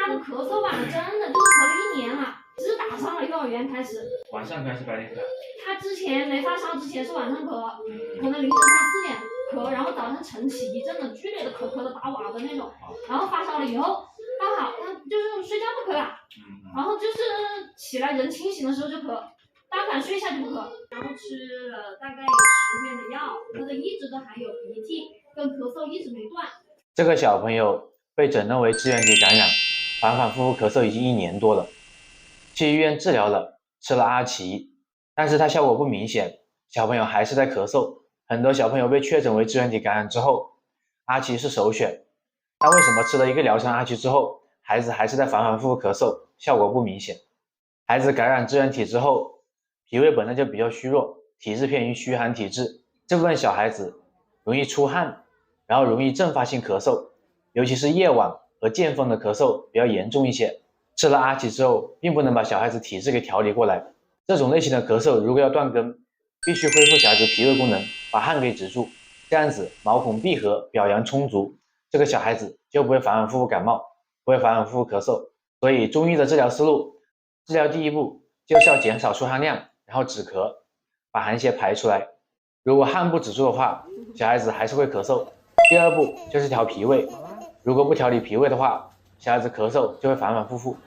他的咳嗽吧，真的就是咳了1年了，只打上了幼儿园开始。晚上咳还是白天咳？他之前没发烧之前是晚上咳，可能凌晨3、4点咳，然后早上晨起一阵的剧烈的咳的打瓦的那种，然后发烧了以后刚好他就是睡觉不咳了，然后就是起来人清醒的时候就咳，但凡睡一下就不咳，然后吃了大概有10天的药，他的一直都还有鼻涕跟咳嗽一直没断。这个小朋友被诊断为支原体感染，反反复复咳嗽已经1年多了，去医院治疗了，吃了阿奇，但是它效果不明显，小朋友还是在咳嗽。很多小朋友被确诊为支原体感染之后，阿奇是首选，但为什么吃了1个疗程阿奇之后，孩子还是在反反复复咳嗽，效果不明显？孩子感染支原体之后，脾胃本来就比较虚弱，体质偏于虚寒体质，这部分小孩子容易出汗，然后容易阵发性咳嗽，尤其是夜晚和见风的咳嗽比较严重一些。吃了阿奇之后，并不能把小孩子体质给调理过来。这种类型的咳嗽如果要断根，必须恢复小孩子脾胃功能，把汗给止住，这样子毛孔闭合，表阳充足，这个小孩子就不会反反复复感冒，不会反反复复咳嗽。所以中医的治疗思路，治疗第一步就是要减少出汗量，然后止咳，把寒邪排出来。如果汗不止住的话，小孩子还是会咳嗽。第二步就是调脾胃，如果不调理脾胃的话，小孩子咳嗽就会反反复复。